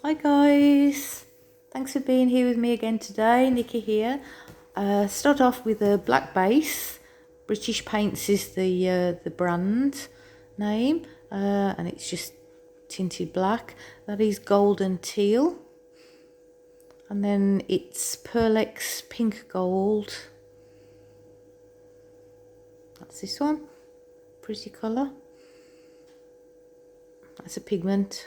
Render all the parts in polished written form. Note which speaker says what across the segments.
Speaker 1: Hi guys, thanks for being here with me again today. Niki here. Start off with a black base. British Paints is the brand name, and it's just tinted black. That is golden teal, and then it's Pearlex pink gold. That's this one, pretty colour. That's a pigment.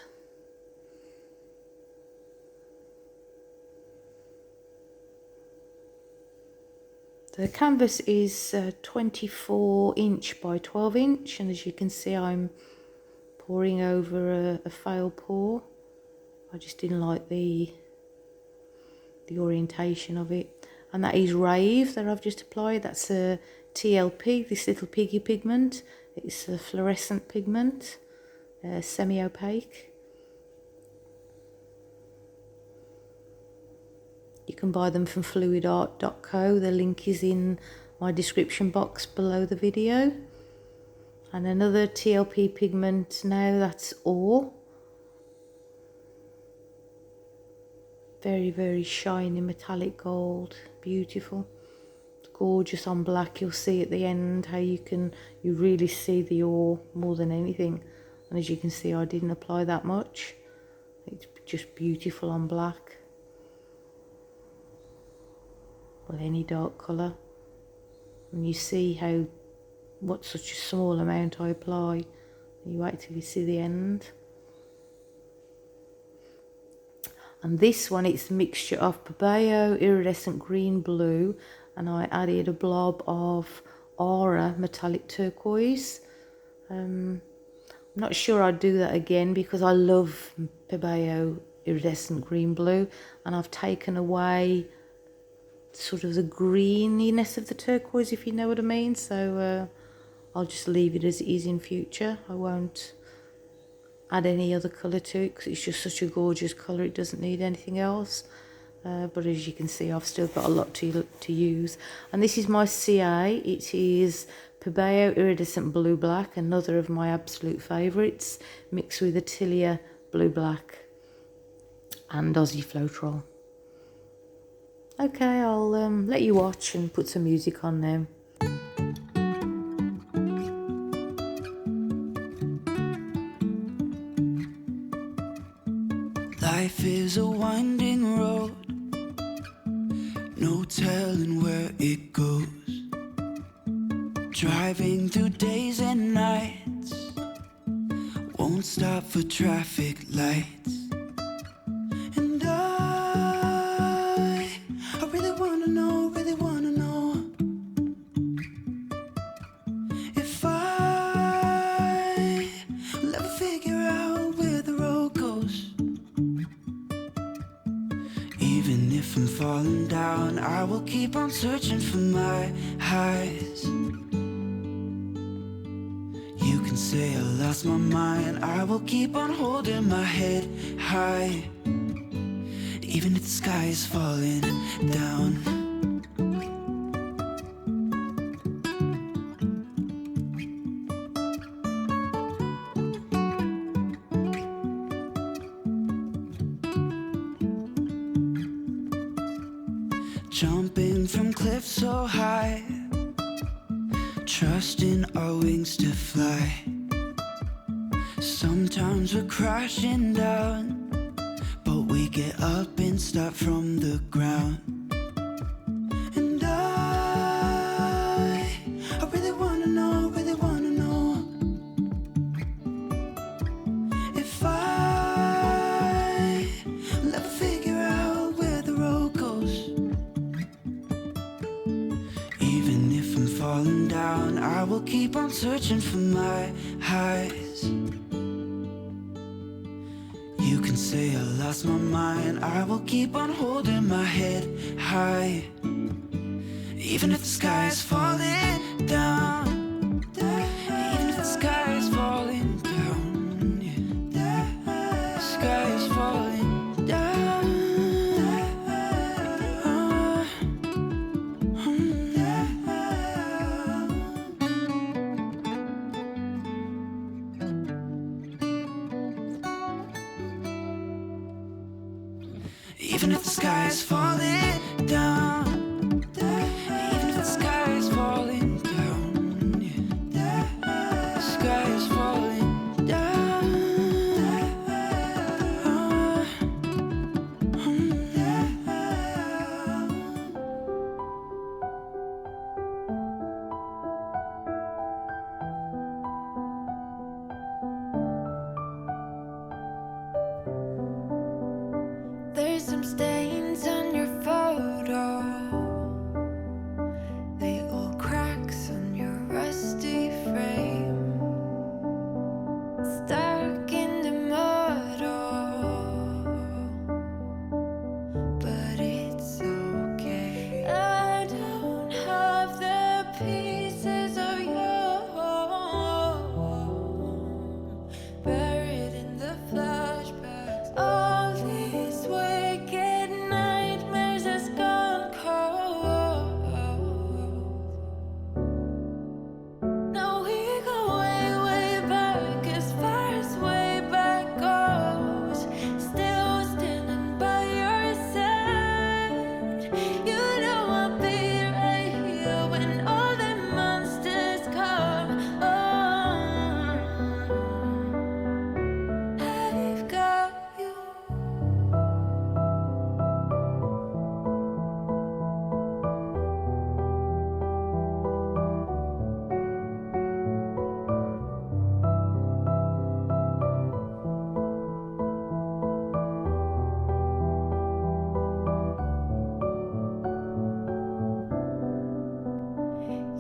Speaker 1: The canvas is 24 inch by 12 inch, and as you can see I'm pouring over a fail pour. I just didn't like the orientation of it. And that is Rave that I've just applied. That's a TLP, this little piggy pigment. It's a fluorescent pigment, semi-opaque. You can buy them from fluidart.co. The link is in my description box below the video. And another TLP pigment now, that's Ore. Very, very shiny metallic gold, beautiful. It's gorgeous on black. You'll see at the end how you really see the ore more than anything. And as you can see, I didn't apply that much. It's just beautiful on black. Or any dark colour, and you see what such a small amount I apply. You wait till you see the end. And this one, it's a mixture of Pebeo, Iridescent green blue, and I added a blob of Aura metallic turquoise. I'm not sure I'd do that again because I love Pebeo Iridescent green blue, and I've taken away sort of the greeniness of the turquoise, if you know what I mean. So I'll just leave it as it is in future. I won't add any other colour to it because it's just such a gorgeous colour. It doesn't need anything else. But as you can see, I've still got a lot to use. And this is my CA. It is Pebeo Iridescent Blue Black, another of my absolute favourites, mixed with Atelier Blue Black and Aussie Floetrol. Okay, I'll let you watch and put some music on now.
Speaker 2: Life is a winding road, no telling where it goes. Driving through days and nights, won't stop for traffic lights. And I really wanna know if I will ever figure out where the road goes. Even if I'm falling down, I will keep on searching for my highs. You can say I lost my mind, I will keep on holding my head high. Even if the sky is falling down. Jumping from cliffs so high, trusting our wings to fly. Sometimes we're crashing down, but we get up and start from the ground. And I really wanna know if I will ever figure out where the road goes. Even if I'm falling down, I will keep on searching for my highs. You can say I lost my mind, I will keep on holding my head high. Even if the sky is falling down, even if the sky is falling down, yeah. The sky is falling down. Even if the sky is falling down, even if the sky is falling down, yeah. The sky is falling down.
Speaker 3: There's some stains on your photo, little cracks on your rusty frame, stuck in the mud, but it's okay. I don't have the pieces of your home buried in the flashbacks. All these wicked nightmares has gone cold. Now we go way, way back, as far as way back goes. Still standing by your side. You know I'll be right here when all the monsters come. I've got you.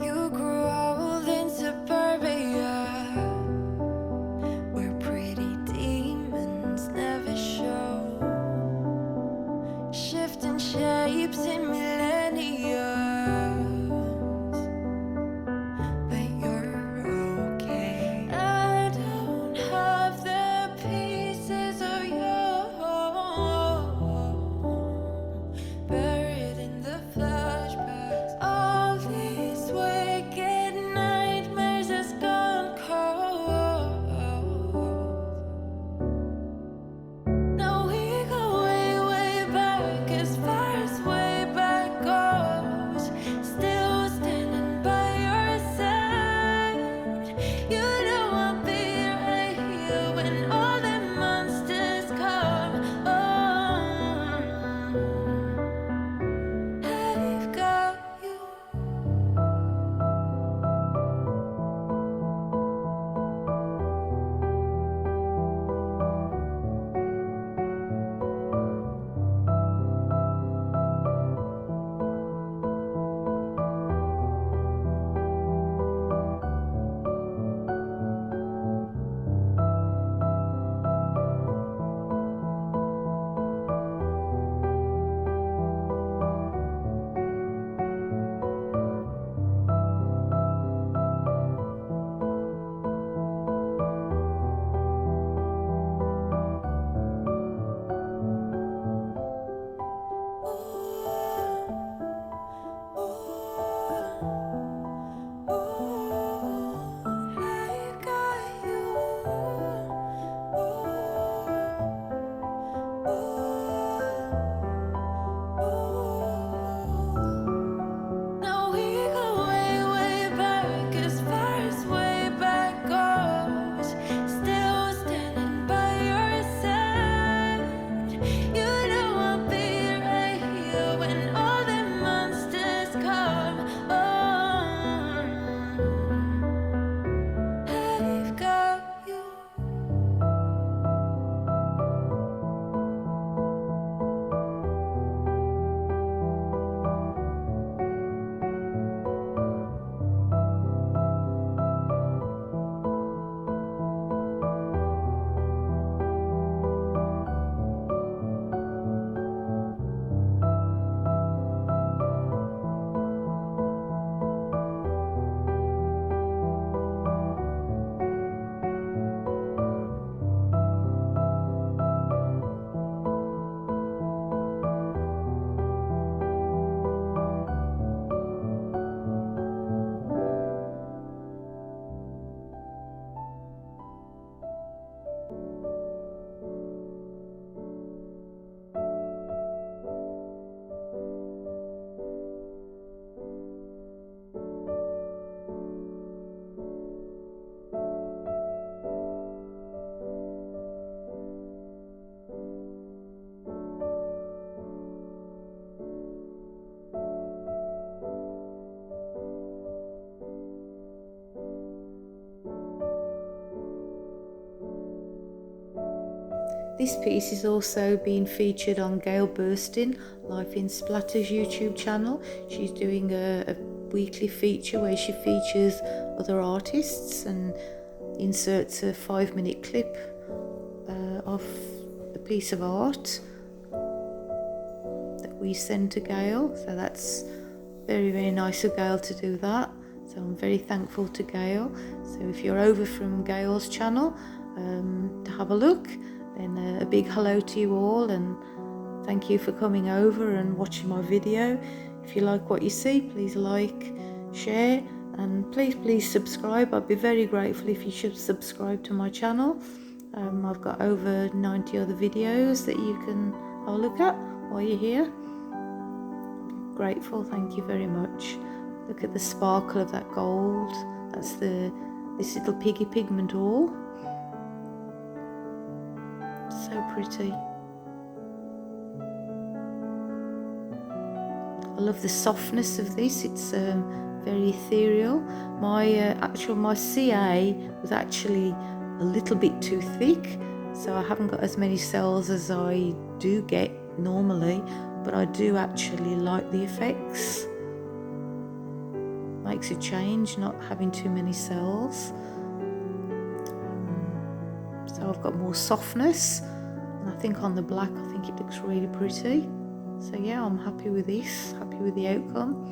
Speaker 3: You grew old in suburbia, where pretty demons never show, shifting shapes in millennia, but you're okay. I don't have the pieces of your home buried in the flashbacks. All these wicked nightmares has gone cold. Now we go way, way back, as far as way back
Speaker 1: This piece is also being featured on Gail Burstyn, Life in Splatters YouTube channel. She's doing a weekly feature where she features other artists and inserts a 5-minute clip of the piece of art that we send to Gail. So that's very, very nice of Gail to do that. So I'm very thankful to Gail. So if you're over from Gail's channel to have a look, then a big hello to you all, and thank you for coming over and watching my video. If you like what you see, please like, share, and please subscribe. I'd be very grateful if you should subscribe to my channel. I've got over 90 other videos that you can have a look at while you're here. Grateful, thank you very much. Look at the sparkle of that gold. That's this little piggy pigment all. So pretty. I love the softness of this. It's very ethereal. My CA was actually a little bit too thick, so I haven't got as many cells as I do get normally, but I do actually like the effects. Makes a change not having too many cells. So I've got more softness, and I think on the black I think it looks really pretty. So yeah, I'm happy with this, happy with the outcome.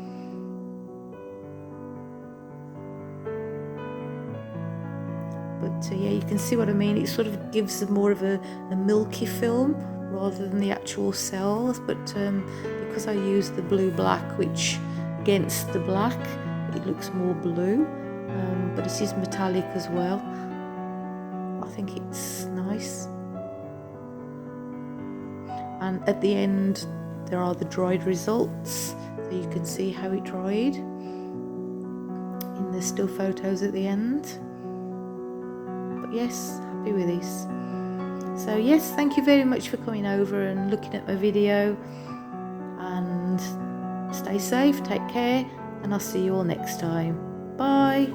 Speaker 1: But yeah, you can see what I mean. It sort of gives more of a milky film rather than the actual cells. But because I use the blue black, which against the black, it looks more blue. But it is metallic as well. I think it's nice. And at the end, there are the dried results. So you can see how it dried in the still photos at the end. Yes, happy with this. So yes, thank you very much for coming over and looking at my video, and stay safe, take care, and I'll see you all next time. Bye.